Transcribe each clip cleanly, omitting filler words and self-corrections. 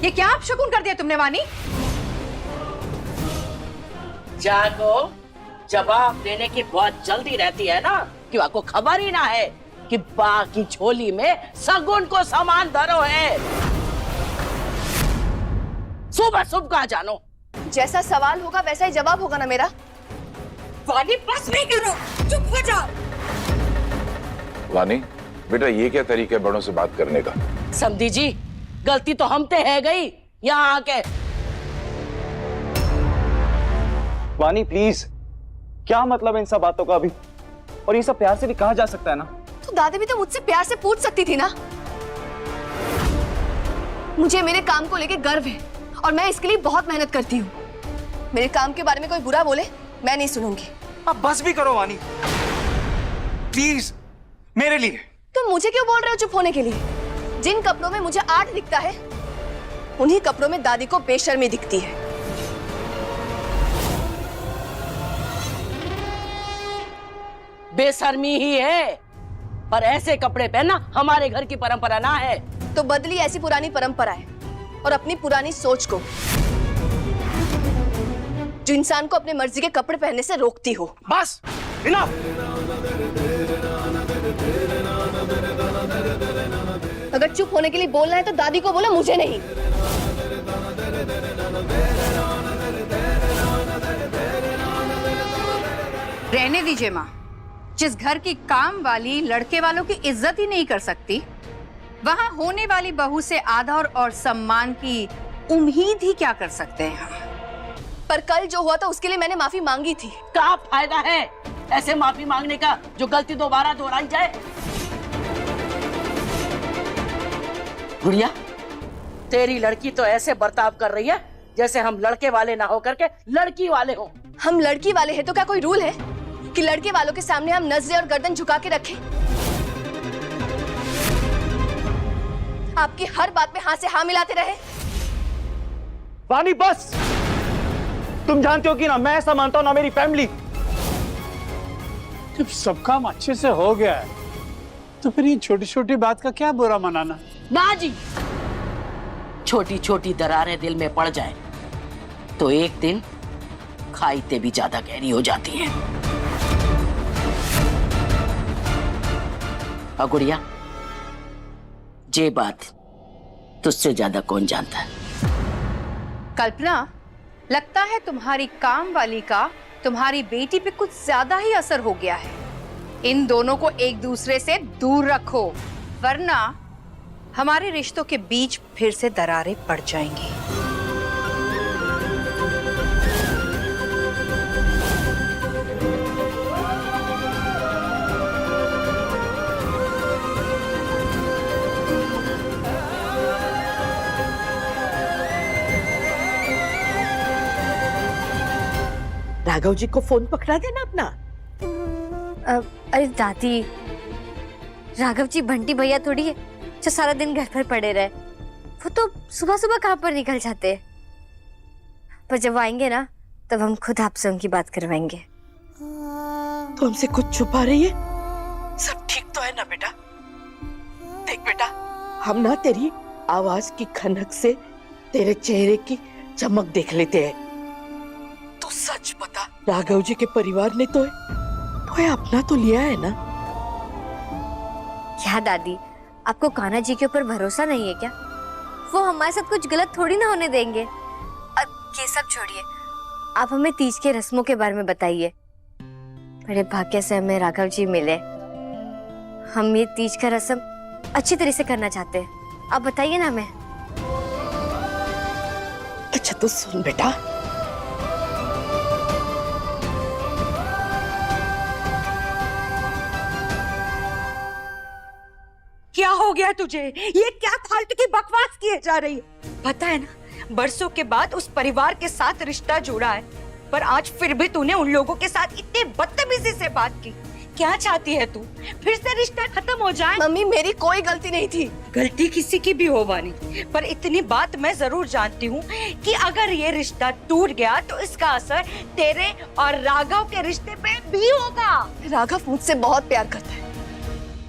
ये क्या अपशकुन कर दिया तुमने वानी? जागो, जवाब देने की बहुत जल्दी रहती है ना, कि आपको खबर ही ना है कि बा की झोली में सगुन को सामान धरो है। सुबह सुबह कहा जानो। जैसा सवाल होगा वैसा ही जवाब होगा ना मेरा। वानी बस नहीं करो, चुप हो जाओ। वानी बेटा, ये क्या तरीका है बड़ों से बात करने का? समधी जी, गलती तो हमते है गई यहाँ आके। वानी प्लीज, क्या मतलब है इन सब बातों का अभी? और ये सब प्यार से भी कहा जा सकता है ना? तो दादी भी तो मुझसे प्यार से पूछ सकती थी ना। मुझे मेरे काम को लेके गर्व है और मैं इसके लिए बहुत मेहनत करती हूँ। मेरे काम के बारे में कोई बुरा बोले मैं नहीं सुनूंगी। अब बस भी करो वानी, प्लीज, मेरे लिए। तुम मुझे क्यों बोल रहे हो चुप होने के लिए? जिन कपड़ों में मुझे आर्ट दिखता है, उन्हीं कपड़ों में दादी को बेशर्मी दिखती है। बेशर्मी ही है, पर ऐसे कपड़े पहनना हमारे घर की परंपरा ना है। तो बदली ऐसी पुरानी परंपरा है और अपनी पुरानी सोच को, जो इंसान को अपने मर्जी के कपड़े पहनने से रोकती हो। बस इनफ। अगर चुप होने के लिए बोलना है तो दादी को बोलो, मुझे नहीं। रहने दीजिए माँ। जिस घर की काम वाली लड़के वालों की इज्जत ही नहीं कर सकती, वहाँ होने वाली बहू से आदर और सम्मान की उम्मीद ही क्या कर सकते हैं हम? पर कल जो हुआ था उसके लिए मैंने माफी मांगी थी। क्या फायदा है ऐसे माफी मांगने का जो गलती दोबारा दोहराई जाए? गुड़िया, तेरी लड़की तो ऐसे बर्ताव कर रही है जैसे हम लड़के वाले ना होकर के लड़की वाले हो। हम लड़की वाले हैं तो क्या कोई रूल है कि लड़के वालों के सामने हम नजरें और गर्दन झुका के रखें? आपकी हर बात में हाँ से हाँ मिलाते रहे। वानी बस, तुम जानते हो कि ना मैं ऐसा मानता हूं ना मेरी फैमिली। जब सब काम अच्छे से हो गया है तो फिर ये छोटी छोटी बात का क्या बुरा मनाना? ना जी, छोटी छोटी दरारें दिल में पड़ जाए तो एक दिन खाईते भी ज्यादा गहरी हो जाती हैं। और गुड़िया, ये बात तुझसे ज्यादा कौन जानता है? कल्पना, लगता है तुम्हारी काम वाली का तुम्हारी बेटी पे कुछ ज्यादा ही असर हो गया है। इन दोनों को एक दूसरे से दूर रखो, वरना हमारे रिश्तों के बीच फिर से दरारें पड़ जाएंगी। राघव जी को फोन पकड़ा देना अपना। अरे दादी, राघव जी बंटी भैया थोड़ी है जो सारा दिन घर पर पड़े रहे। वो तो सुबह सुबह काम पर निकल जाते हैं। पर जब आएंगे ना तब हम खुद आपसे उनकी बात करवाएंगे। तो हमसे कुछ छुपा रही है? सब ठीक तो है ना बेटा? देख बेटा, हम ना तेरी आवाज की खनक से तेरे चेहरे की चमक देख लेते हैं। तू सच बता, राघव जी के परिवार ने तो अपना तो लिया है ना? क्या दादी, आपको कान्हा जी के ऊपर भरोसा नहीं है क्या? वो हमारे साथ कुछ गलत थोड़ी ना होने देंगे। अब ये सब छोड़िए, आप हमें तीज के रस्मों के बारे में बताइए। बड़े भाग्य से हमें राघव जी मिले। हम ये तीज का रस्म अच्छी तरह से करना चाहते हैं। आप बताइए ना हमें। अच्छा तो सुन बेटा, क्या हो गया तुझे? ये क्या फालतू की बकवास किए जा रही है? पता है ना, बरसों के बाद उस परिवार के साथ रिश्ता जुड़ा है, पर आज फिर भी तूने उन लोगों के साथ इतनी बदतमीजी से बात की। क्या चाहती है तू? फिर से रिश्ता खत्म हो जाए? मम्मी, मेरी कोई गलती नहीं थी। गलती किसी की भी हो वानी, पर इतनी बात मैं जरूर जानती हूँ कि अगर ये रिश्ता टूट गया तो इसका असर तेरे और राघव के रिश्ते पे भी होगा। राघव मुझसे बहुत प्यार करता है,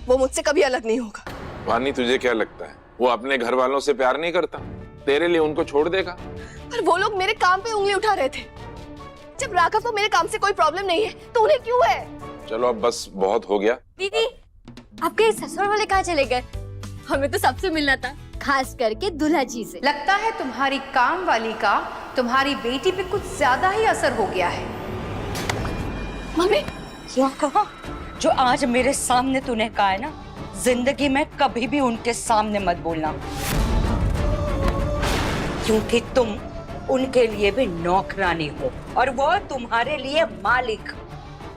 वो मुझसे कभी अलग नहीं होगा। वानी, तुझे क्या लगता है वो अपने घर वालों से प्यार नहीं करता? तेरे लिए उनको छोड़ देगा? पर वो लोग मेरे काम पे उंगली उठा रहे थे। जब राघव को मेरे काम से कोई प्रॉब्लम नहीं है तो उन्हें क्यों है? चलो अब बस बहुत हो गया। दीदी, आपके ससुर वाले कहाँ चले गए? हमें तो सबसे मिलना था, खास करके दूल्हा जी से। लगता है तुम्हारी काम वाली का तुम्हारी बेटी पे कुछ ज्यादा ही असर हो गया है। मम्मी, क्या कहा? जो आज मेरे सामने तूने कहा है ना, जिंदगी में कभी भी उनके सामने मत बोलना, क्योंकि तुम उनके लिए भी नौकरानी हो और वो तुम्हारे लिए मालिक।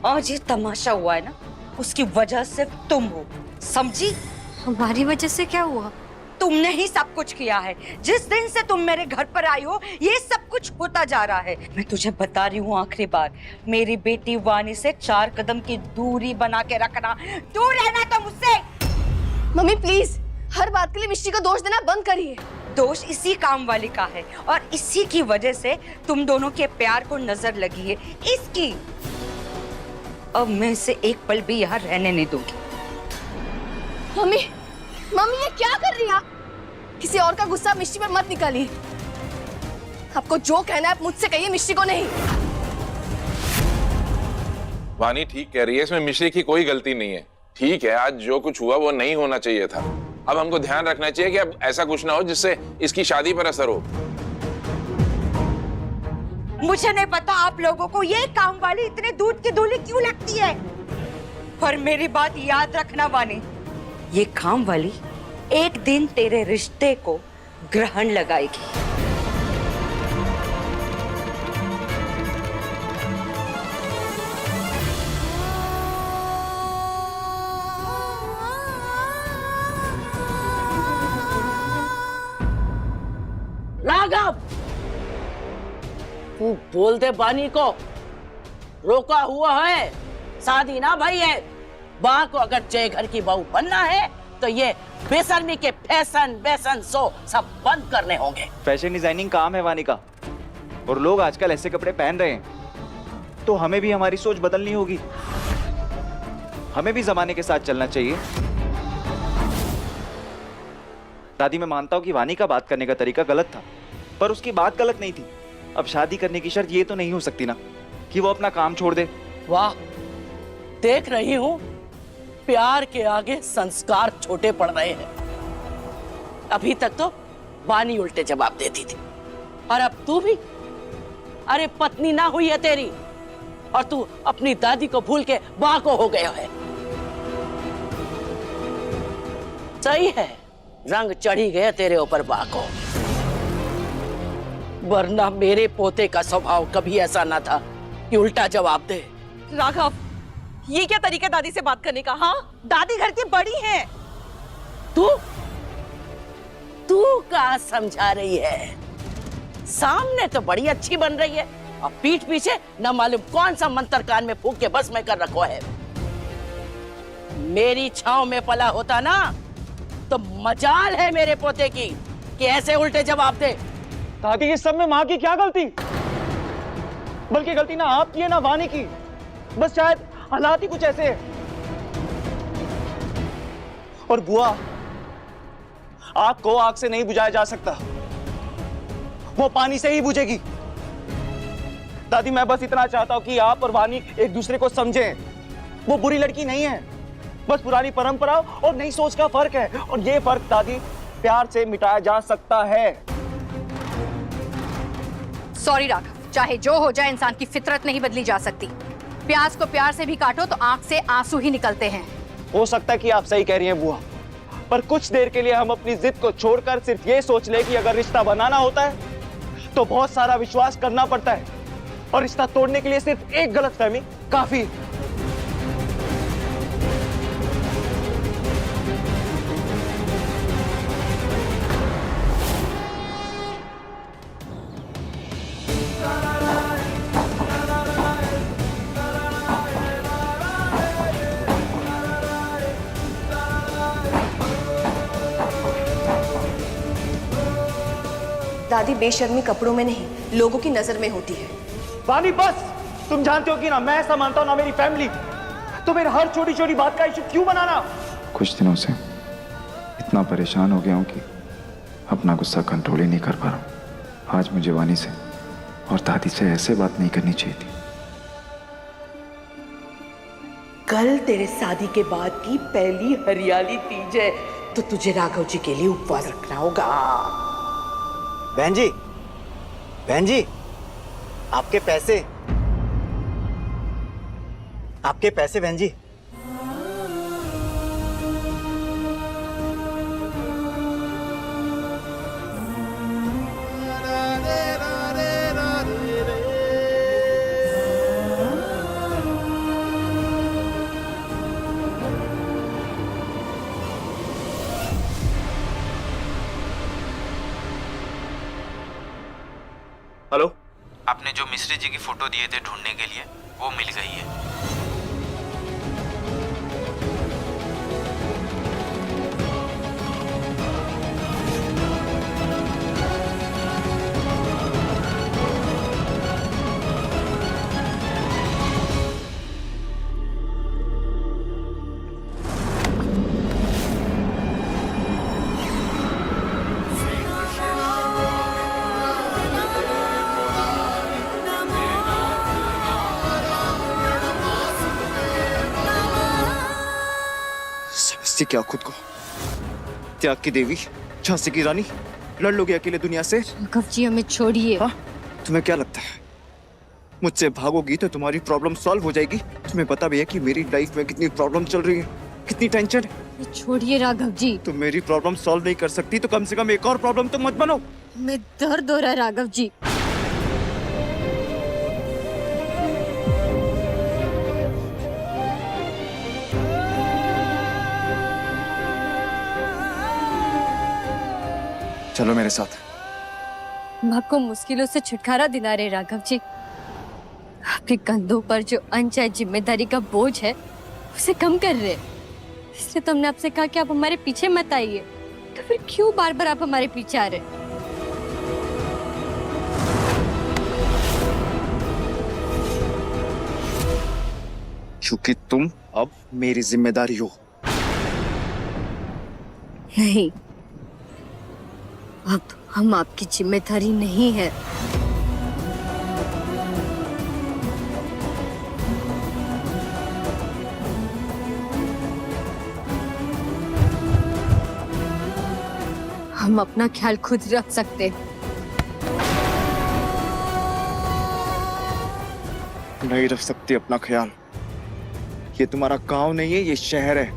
आज ये तमाशा हुआ है ना, उसकी वजह सिर्फ तुम हो, समझी? हमारी वजह से क्या हुआ? तुमने ही सब कुछ किया है। जिस दिन से तुम मेरे घर पर आई हो, ये सब कुछ होता जा रहा है। मैं तुझे बता रही हूँ आखिरी बार, मेरी बेटी वानी से 4 कदम की दूरी बना के रखना, दूर रहना तो मुझसे। मम्मी प्लीज, हर बात के लिए मिष्टी को दोष देना बंद करिए। दोष इसी काम वाली का है और इसी की वजह से तुम दोनों के प्यार को नजर लगी है, इसकी। अब मैं इसे एक पल भी यहाँ रहने नहीं दूंगी। मम्मी, मम्मी ये क्या कर रही हैं आप? किसी और का गुस्सा मिष्टी पर मत निकालिए। आपको जो कहना है आप मुझसे कहिए, मिष्टी को नहीं। वानी ठीक कह रही है, इसमें मिश्री की कोई गलती नहीं है। ठीक है, आज जो कुछ हुआ वो नहीं होना चाहिए था। अब हमको ध्यान रखना चाहिए कि अब ऐसा कुछ ना हो जिससे इसकी शादी पर असर हो। मुझे नहीं पता आप लोगों को ये काम वाली इतने दूध की धूली क्यों लगती है, पर मेरी बात याद रखना वानी, ये काम वाली एक दिन तेरे रिश्ते को ग्रहण लगाएगी। राघव, तू बोल दे बानी को, रोका हुआ है, शादी ना भाई है। बा को अगर जय घर की बहू बनना है तो ये बेशर्मी के फैशन वैशन शो सब बंद करने होंगे। फैशन डिजाइनिंग काम है वानी का, और लोग आजकल ऐसे कपड़े पहन रहे हैं, तो हमें भी हमारी सोच बदलनी होगी। हमें भी जमाने के साथ चलना चाहिए। दादी, मैं मानता हूँ कि वानी का बात करने का तरीका गलत था, पर उसकी बात गलत नहीं थी। अब शादी करने की शर्त ये तो नहीं हो सकती ना कि वो अपना काम छोड़ दे। वाह, देख रही हूँ प्यार के आगे संस्कार छोटे पड़ रहे हैं। अभी तक तो बानी उल्टे जवाब देती थी, और अब तू भी। अरे पत्नी ना हुई है तेरी, और तू अपनी दादी को भूल के बा को हो गया है। सही है, रंग चढ़ी गया तेरे ऊपर बा को, वरना मेरे पोते का स्वभाव कभी ऐसा ना था कि उल्टा जवाब दे। राघव, ये क्या तरीका दादी से बात करने का? हाँ, दादी घर की बड़ी है। तू क्या समझा रही है? सामने तो बड़ी अच्छी बन रही है, और पीठ पीछे न मालूम कौन सा मंत्र कान में फूंक के बस में कर रखो है। मेरी छांव में पला होता ना तो मजाल है मेरे पोते की कि ऐसे उल्टे जवाब दे। दादी, इस सब में माँ की क्या गलती? बल्कि गलती ना आपकी है ना वानी की, बस शायद हालात ही कुछ ऐसे हैं। और बुआ, आग को आग से नहीं बुझाया जा सकता, वो पानी से ही बुझेगी। दादी, मैं बस इतना चाहता हूं कि आप और वानी एक दूसरे को समझें। वो बुरी लड़की नहीं है, बस पुरानी परंपरा और नई सोच का फर्क है, और ये फर्क दादी प्यार से मिटाया जा सकता है। सॉरी राघव, चाहे जो हो जाए इंसान की फितरत नहीं बदली जा सकती। प्याज को प्यार से भी काटो तो आंख से आंसू ही निकलते हैं। हो सकता है कि आप सही कह रही हैं बुआ, पर कुछ देर के लिए हम अपनी जिद को छोड़कर सिर्फ ये सोच ले कि अगर रिश्ता बनाना होता है तो बहुत सारा विश्वास करना पड़ता है, और रिश्ता तोड़ने के लिए सिर्फ एक गलतफहमी काफी। दादी बेशर्मी कपड़ों में नहीं, लोगों की नजर में होती है। वानी बस, तुम जानते हो कि ना मैं ऐसा मानता हूं ना मेरी फैमिली, तो मेरे हर छोटी छोटी बात का इशू क्यों बनाना? कुछ दिनों से इतना परेशान हो गया हूं कि अपना गुस्सा कंट्रोल ही नहीं कर पा रहा हूँ। आज मुझे वानी से और दादी से ऐसे बात नहीं करनी चाहिए थी। कल तेरे शादी के बाद की पहली हरियाली तीज है, तो तुझे राघव जी के लिए उपवास रखना होगा। बहन जी, आपके पैसे बहन जी। हेलो, आपने जो मिश्री जी की फोटो दिए थे ढूंढने के लिए, वो मिल गई है। समझती क्या खुद को? त्याग की देवी, झांसी की रानी, लड़ लोगे अकेले दुनिया से? राघव जी हमें छोड़िए। हाँ, तुम्हें क्या लगता है मुझसे भागोगी तो तुम्हारी प्रॉब्लम सॉल्व हो जाएगी? तुम्हें पता भी है कि मेरी लाइफ में कितनी प्रॉब्लम चल रही है, कितनी टेंशन है। छोड़िए राघव जी। तुम मेरी प्रॉब्लम सॉल्व नहीं कर सकती तो कम से कम एक और प्रॉब्लम तो मत बनो। हमें दर्द हो रहा है राघव जी। चलो मेरे साथ। हम आपको मुश्किलों से छुटकारा दिला रहे राघव जी। आपके कंधों पर जो अनचाही जिम्मेदारी का बोझ है उसे कम कर रहे। इसलिए तो हमने आपसे कहा कि आप हमारे पीछे मत आइए, तो फिर क्यों बार बार आप हमारे पीछे आ रहे? क्योंकि तुम अब मेरी जिम्मेदारी हो। नहीं, अब हम आपकी जिम्मेदारी नहीं है। हम अपना ख्याल खुद रख सकते। नहीं रख सकती अपना ख्याल। ये तुम्हारा गांव नहीं है, ये शहर है।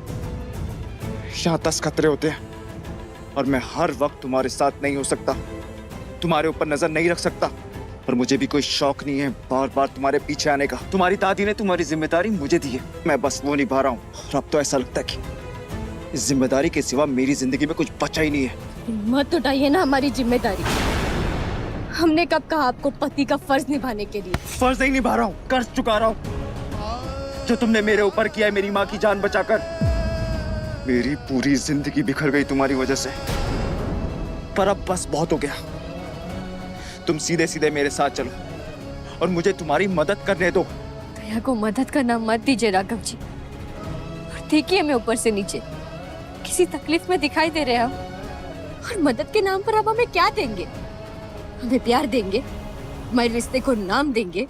यहाँ 10 खतरे होते हैं और मैं हर वक्त तुम्हारे साथ नहीं हो सकता, तुम्हारे ऊपर नजर नहीं रख सकता। और मुझे भी कोई शौक नहीं है बार बार तुम्हारे पीछे आने का। तुम्हारी दादी ने तुम्हारी जिम्मेदारी मुझे दी है, मैं बस वो निभा रहा हूँ। और अब तो ऐसा लगता है कि इस जिम्मेदारी के सिवा मेरी जिंदगी में कुछ बचा ही नहीं है। मत उठाइए ना हमारी जिम्मेदारी। हमने कब कहा आपको पति का फर्ज निभाने के लिए? फर्ज नहीं निभा रहा हूँ, कर्ज चुका रहा हूँ जो तुमने मेरे ऊपर किया है, मेरी माँ की जान बचाकर। मेरी पूरी जिंदगी बिखर गई तुम्हारी वजह से। पर अब बस बहुत हो गया। तुम सीधे सीधे मेरे साथ चलो और मुझे तुम्हारी मदद करने दो। दया को मदद करना मत दीजिए राघव जी। और देखिए हमें ऊपर से नीचे किसी तकलीफ में दिखाई दे रहे हैं हम। और मदद के नाम पर आप हमें क्या देंगे? हमें प्यार देंगे, हमारे रिश्ते को नाम देंगे,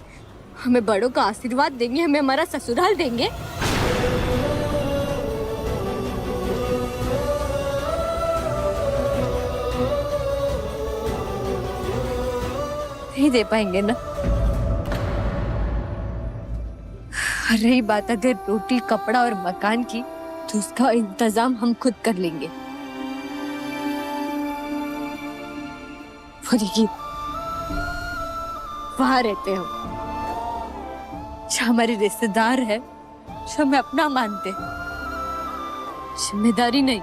हमें बड़ों का आशीर्वाद देंगे, हमें हमारा ससुराल देंगे। नहीं दे पाएंगे ना। रही बात अगर रोटी, कपड़ा और मकान की, तो उसका इंतजाम हम खुद कर लेंगे। वो देखिए, वहां रहते हम, जो हमारे रिश्तेदार है, जो हमें अपना मानते, जिम्मेदारी नहीं।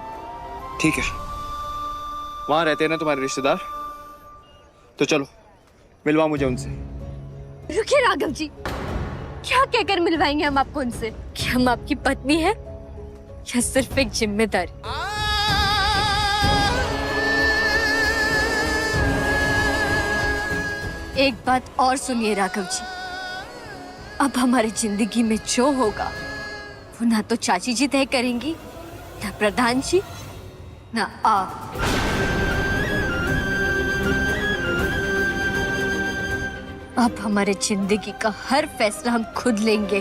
ठीक है, वहां रहते हैं ना तुम्हारे रिश्तेदार, तो चलो मिलवा मुझे उनसे। रुकिए राघव जी, क्या कहकर मिलवाएंगे हम आपको उनसे? कि हम आपकी पत्नी है या सिर्फ एक जिम्मेदारी? एक बात और सुनिए राघव जी, अब हमारी जिंदगी में जो होगा वो ना तो चाची जी तय करेंगी, ना प्रधान जी, ना आप। अब हमारे जिंदगी का हर फैसला हम खुद लेंगे।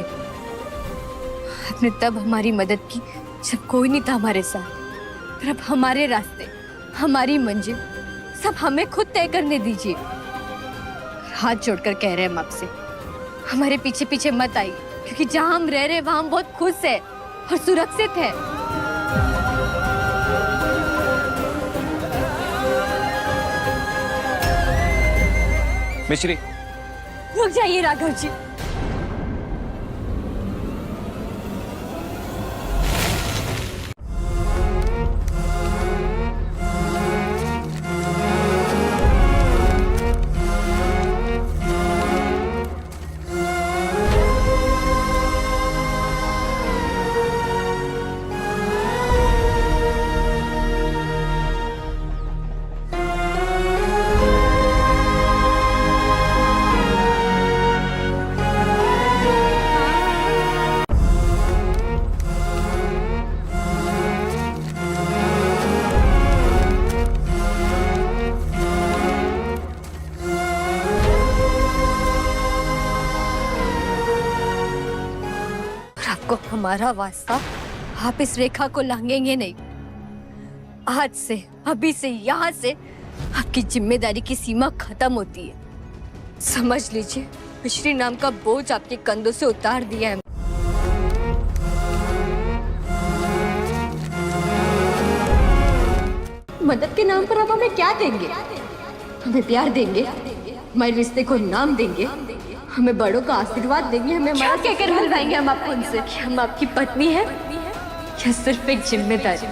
आपने तब हमारी मदद की जब कोई नहीं था हमारे साथ, पर अब हमारे रास्ते, हमारी मंजिल सब हमें खुद तय करने दीजिए। हाथ जोड़कर कह रहे हैं हम आपसे, हमारे पीछे पीछे मत आइए, क्योंकि जहां हम रह रहे हैं वहां हम बहुत खुश है और सुरक्षित है। मिश्री, रुक जाइए राघव जी। आपको हमारा वास्ता, आप इस रेखा को लांघेंगे नहीं। आज से, अभी से, यहाँ से आपकी जिम्मेदारी की सीमा खत्म होती है। समझ लीजिए, मिश्री नाम का बोझ आपके कंधों से उतार दिया है। मदद के नाम पर आप हमें क्या देंगे? हमें प्यार देंगे, हमारे रिश्ते को नाम देंगे, हमें बड़ों का आशीर्वाद देंगे, हमें हमारा कहकर मिलवाएंगे हम आपको उनसे कि हम आपकी पत्नी है या सिर्फ एक जिम्मेदारी।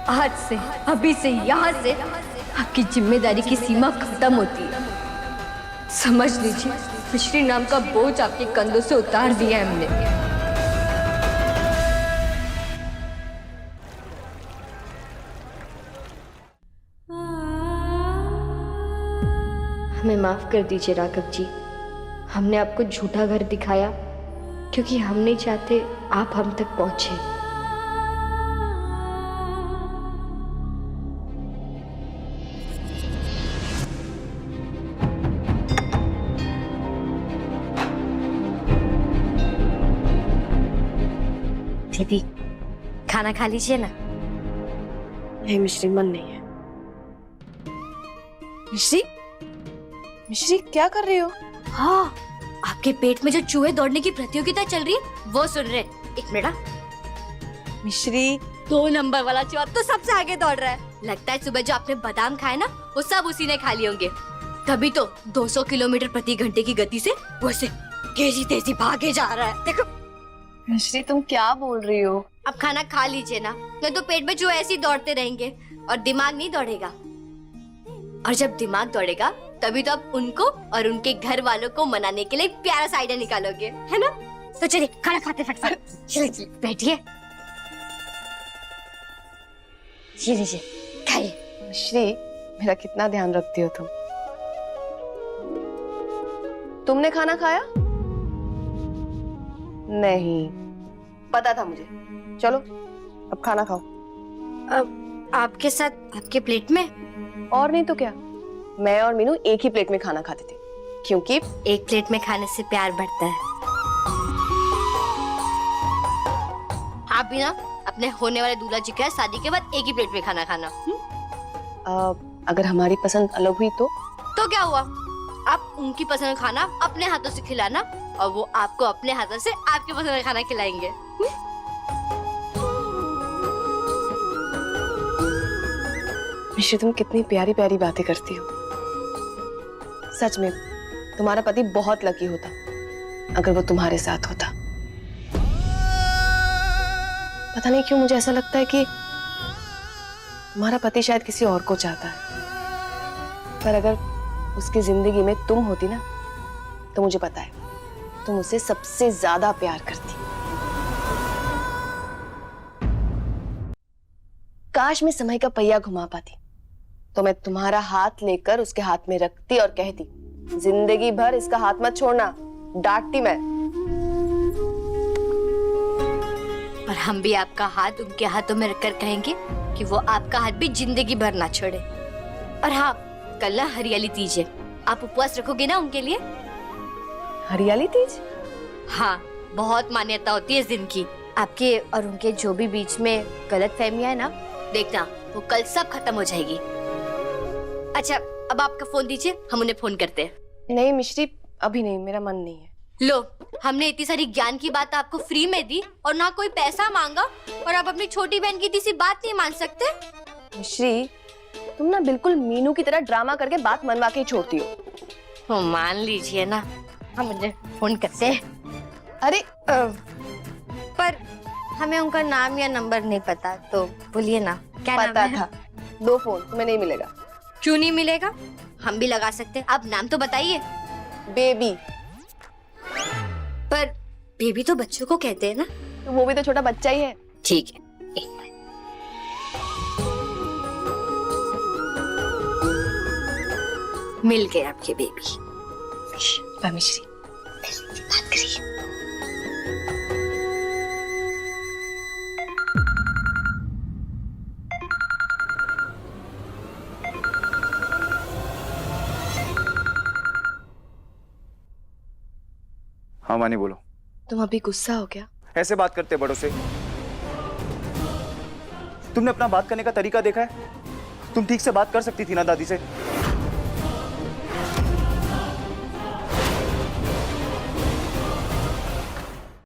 आज से, अभी से, यहाँ से आपकी जिम्मेदारी की सीमा खत्म होती है। समझ लीजिए, मिश्री नाम का बोझ आपके कंधों से उतार दिया है हमने। हमें माफ कर दीजिए राघव जी, हमने आपको झूठा घर दिखाया क्योंकि हम नहीं चाहते आप हम तक पहुंचे। दीदी, खाना खा लीजिए ना। नहीं मिश्री, मन नहीं है। मिश्री, मिश्री क्या कर रही हो? हाँ, आपके पेट में जो चूहे दौड़ने की प्रतियोगिता चल रही है वो सुन रहे। एक मिनट। मिश्री, 2 नंबर वाला चूहा तो सबसे आगे दौड़ रहा है। लगता है सुबह जो आपने बादाम खाए ना, वो सब उसी ने खा लिए होंगे। तभी तो 200 किलोमीटर प्रति घंटे की गति से वो ऐसे तेजी तेजी भागे जा रहा है। देखो मिश्री, तुम क्या बोल रही हो? अब खाना खा लीजिए ना, नहीं तो पेट में चूहे ऐसे ही दौड़ते रहेंगे और दिमाग नहीं दौड़ेगा। और जब दिमाग दौड़ेगा तभी तो आप उनको और उनके घर वालों को मनाने के लिए एक प्यारा सा आइडिया निकालोगे, है ना? तो चलिए खाना खाते फटाफट। चलिए बैठिए, ये लीजिए खाइए। मिश्री, मेरा कितना ध्यान रखती हो तुम। तुमने खाना खाया? नहीं, पता था मुझे। चलो अब खाना खाओ। अब आपके साथ आपके प्लेट में? और नहीं तो क्या, मैं और मीनू एक ही प्लेट में खाना खाते थे, क्योंकि एक प्लेट में खाने से प्यार बढ़ता है। आप भी ना अपने होने वाले दूल्हा जी के शादी के बाद एक ही प्लेट में खाना खाना। अगर हमारी पसंद अलग हुई तो क्या हुआ? आप उनकी पसंद का खाना अपने हाथों से खिलाना और वो आपको अपने हाथों से आपके पसंद का खाना खिलाएंगे। मिश्री, तुम कितनी प्यारी प्यारी बातें करती हो। सच में तुम्हारा पति बहुत लकी होता अगर वो तुम्हारे साथ होता। पता नहीं क्यों मुझे ऐसा लगता है कि तुम्हारा पति शायद किसी और को चाहता है, पर अगर उसकी जिंदगी में तुम होती ना, तो मुझे पता है तुम उसे सबसे ज्यादा प्यार करती। काश मैं समय का पहिया घुमा पाती तो मैं तुम्हारा हाथ लेकर उसके हाथ में रखती और कहती, जिंदगी भर इसका हाथ मत छोड़ना। डांटती मैं। पर हम भी आपका हाथ उनके हाथों में रखकर कहेंगे कि वो आपका हाथ भी जिंदगी भर ना छोड़े। और हाँ, कल ना हरियाली तीज है, आप उपवास रखोगे ना उनके लिए? हरियाली तीज? हाँ, बहुत मान्यता होती है इस दिन की। आपके और उनके जो भी बीच में गलतफहमियां है ना, देखना वो कल सब खत्म हो जाएगी। अच्छा, अब आपका फोन दीजिए, हम उन्हें फोन करते हैं। नहीं मिश्री, अभी नहीं, मेरा मन नहीं है। लो, हमने इतनी सारी ज्ञान की बात आपको फ्री में दी और ना कोई पैसा मांगा, और आप अपनी छोटी बहन की किसी बात नहीं मान सकते? मिश्री, तुम ना बिल्कुल मीनू की तरह ड्रामा करके बात मनवा के ही छोड़ती हो। तो मान लीजिए ना, हम उन्हें फोन करते हैं। अरे पर हमें उनका नाम या नंबर नहीं पता, तो बोलिए ना क्या नाम पता है? था, 2 फोन तुम्हें नहीं मिलेगा। क्यों नहीं मिलेगा? हम भी लगा सकते हैं। आप नाम तो बताइए। बेबी। पर बेबी तो बच्चों को कहते हैं ना। तो वो भी तो छोटा बच्चा ही है। ठीक है, एक मिनट। मिल गए आपके बेबी। मिश्री, बात करिए। हाँ वानी बोलो। तुम अभी गुस्सा हो गया? ऐसे बात करते बड़ों से? तुमने अपना बात करने का तरीका देखा है? तुम ठीक से बात कर सकती थी ना दादी से।